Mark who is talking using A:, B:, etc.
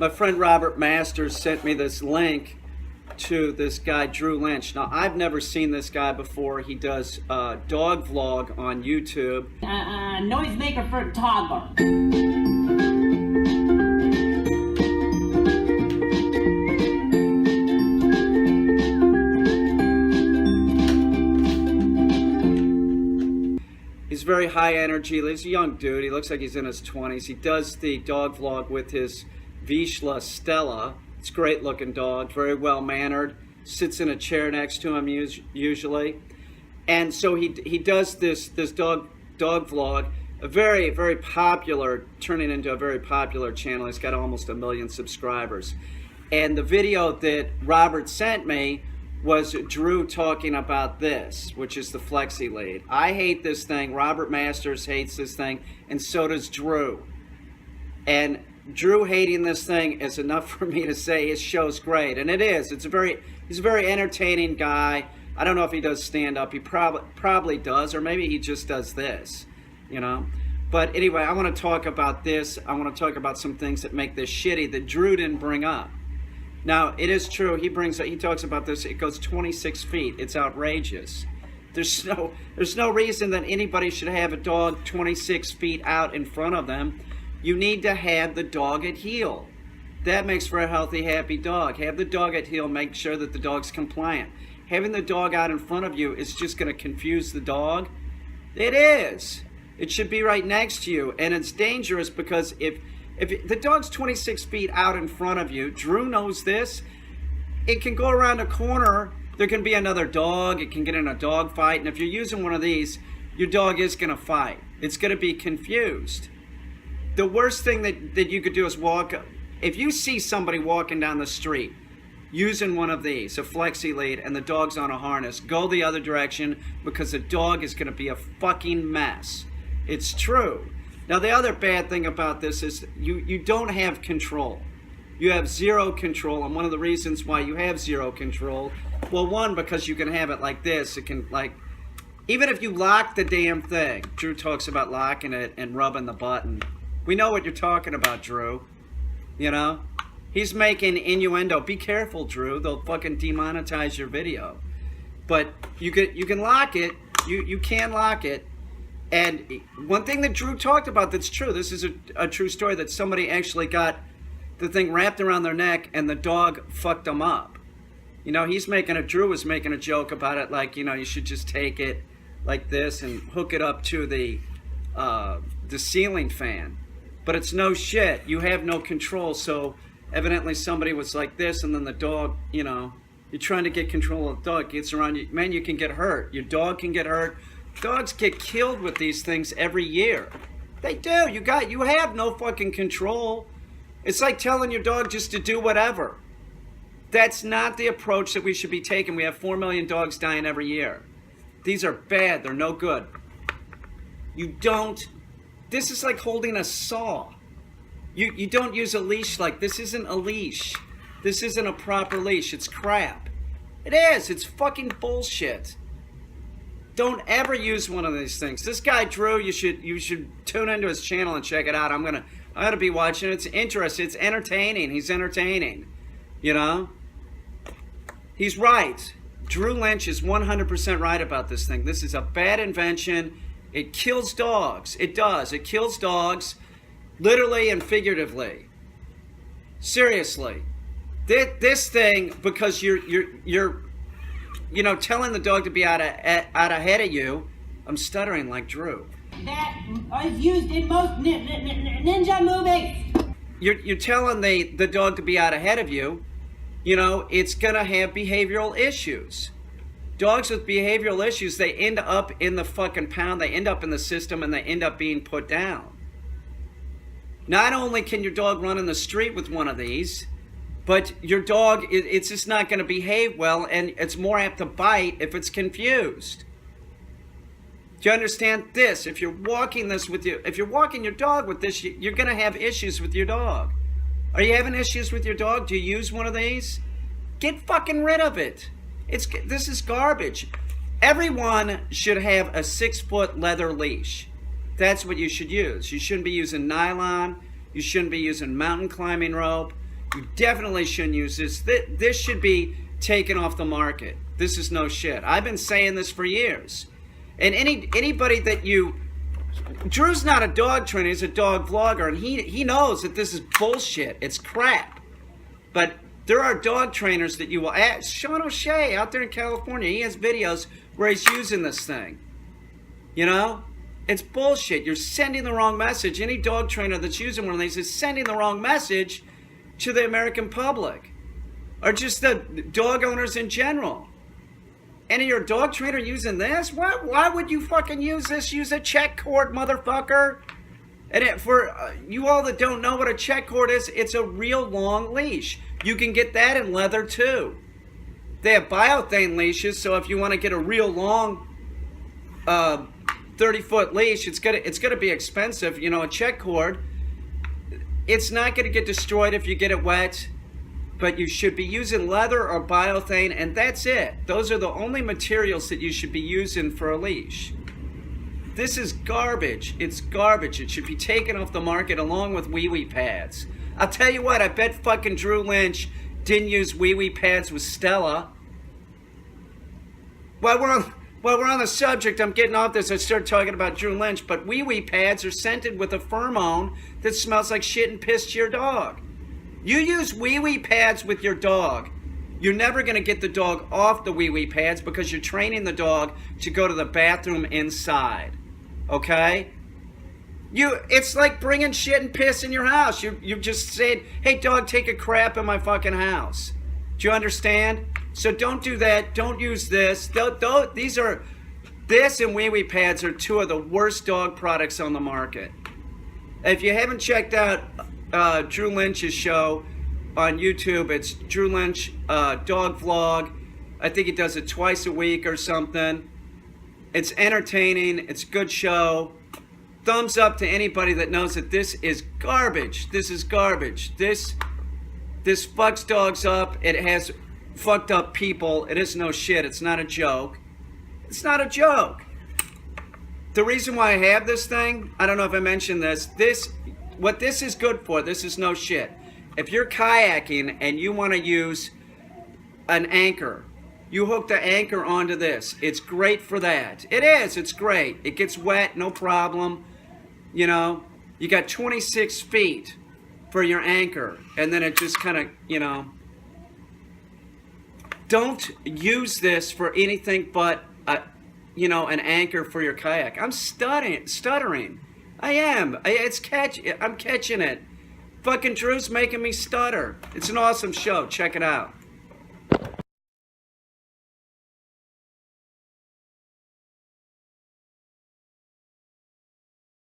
A: My friend Robert Masters sent me this link to this guy, Drew Lynch. Now, I've never seen this guy before. He does a dog vlog on YouTube.
B: Noisemaker for a toddler.
A: He's very high energy. He's a young dude. He looks like he's in his 20s. He does the dog vlog with his Vizsla Stella. It's a great looking dog, very well mannered. Sits in a chair next to him usually. And so he does this dog vlog, a very, very popular, turning into a very popular channel. He's got almost 1 million subscribers. And the video that Robert sent me was Drew talking about this, which is the Flexi Leash. I hate this thing. Robert Masters hates this thing, and so does Drew. And Drew hating this thing is enough for me to say his show's great, and it is. He's a very entertaining guy. I don't know if he does stand-up. He probably does, or maybe he just does this, you know. But anyway, I want to talk about this. I want to talk about some things that make this shitty that Drew didn't bring up. Now, it is true. He talks about this. It goes 26 feet. It's outrageous. There's no reason that anybody should have a dog 26 feet out in front of them. You need to have the dog at heel. That makes for a healthy, happy dog. Have the dog at heel. Make sure that the dog's compliant. Having the dog out in front of you is just going to confuse the dog. It is. It should be right next to you. And it's dangerous because if the dog's 26 feet out in front of you, Drew knows this, it can go around a corner. There can be another dog. It can get in a dog fight. And if you're using one of these, your dog is going to fight. It's going to be confused. The worst thing that you could do is walk. If you see somebody walking down the street using one of these, a Flexi Leash, and the dog's on a harness, go the other direction because the dog is going to be a fucking mess. It's true. Now, the other bad thing about this is you don't have control. You have zero control, and one of the reasons why you have zero control, well, one, because you can have it like this. It can, like, even if you lock the damn thing, Drew talks about locking it and rubbing the button. We know what you're talking about, Drew. You know? He's making innuendo. Be careful, Drew. They'll fucking demonetize your video. But you can lock it. You can lock it. And one thing that Drew talked about that's true, this is a true story, that somebody actually got the thing wrapped around their neck and the dog fucked them up. You know, Drew was making a joke about it, like, you know, you should just take it like this and hook it up to the ceiling fan. But it's no shit. You have no control. So evidently somebody was like this, and then the dog, you know, you're trying to get control of the dog, gets around you. Man, you can get hurt. Your dog can get hurt. Dogs get killed with these things every year. They do. You have no fucking control. It's like telling your dog just to do whatever. That's not the approach that we should be taking. We have 4 million dogs dying every year. These are bad. They're no good. This is like holding a saw. You don't use a leash like this. Isn't a leash. This isn't a proper leash. It's crap. It is. It's fucking bullshit. Don't ever use one of these things. This guy Drew, you should tune into his channel and check it out. I'm gonna be watching it. It's interesting. It's entertaining. He's entertaining. You know? He's right. Drew Lynch is 100% right about this thing. This is a bad invention. It kills dogs. It does. It kills dogs, literally and figuratively. Seriously. This thing, because you're you know, telling the dog to be out ahead of you. I'm stuttering like Drew.
B: That is used in most ninja movies.
A: You're telling the dog to be out ahead of you. You know, it's gonna have behavioral issues. Dogs with behavioral issues, they end up in the fucking pound, they end up in the system, and they end up being put down. Not only can your dog run in the street with one of these, but your dog, it's just not going to behave well, and it's more apt to bite if it's confused. Do you understand this? If you're walking your dog with this, you're going to have issues with your dog. Are you having issues with your dog? Do you use one of these? Get fucking rid of it. This is garbage. Everyone should have a 6-foot leather leash. That's what you should use. You shouldn't be using nylon. You shouldn't be using mountain climbing rope. You definitely shouldn't use this. This should be taken off the market. This is no shit. I've been saying this for years. And anybody that you... Drew's not a dog trainer, he's a dog vlogger, and he knows that this is bullshit. It's crap. But there are dog trainers that you will ask. Sean O'Shea out there in California, he has videos where he's using this thing. You know? It's bullshit. You're sending the wrong message. Any dog trainer that's using one of these is sending the wrong message to the American public. Or just the dog owners in general. Any of your dog trainer using this? Why would you fucking use this? Use a check cord, motherfucker. And for you all that don't know what a check cord is, it's a real long leash. You can get that in leather too. They have biothane leashes, so if you want to get a real long 30-foot leash, it's gonna be expensive. You know, a check cord, it's not gonna get destroyed if you get it wet. But you should be using leather or biothane, and that's it. Those are the only materials that you should be using for a leash. This is garbage. It's garbage. It should be taken off the market along with wee-wee pads. I'll tell you what, I bet fucking Drew Lynch didn't use wee-wee pads with Stella. While we're on the subject, I'm getting off this, I start talking about Drew Lynch, but wee-wee pads are scented with a pheromone that smells like shit and piss to your dog. You use wee-wee pads with your dog, you're never going to get the dog off the wee-wee pads because you're training the dog to go to the bathroom inside. Okay? It's like bringing shit and piss in your house. You just said, hey dog, take a crap in my fucking house. Do you understand? So don't do that. Don't use this. This and wee-wee pads are two of the worst dog products on the market. If you haven't checked out Drew Lynch's show on YouTube, it's Drew Lynch dog vlog. I think he does it twice a week or something. It's entertaining. It's a good show. Thumbs up to anybody that knows that this is garbage. This is garbage. This fucks dogs up. It has fucked up people. It is no shit. It's not a joke. It's not a joke. The reason why I have this thing, I don't know if I mentioned this, what this is good for, this is no shit. If you're kayaking and you want to use an anchor, you hook the anchor onto this. It's great for that. It is. It's great. It gets wet, no problem. You know, you got 26 feet for your anchor, and then it just kind of, you know. Don't use this for anything but, you know, an anchor for your kayak. I'm stuttering. I am. I'm catching it. Fucking Drew's making me stutter. It's an awesome show. Check it out.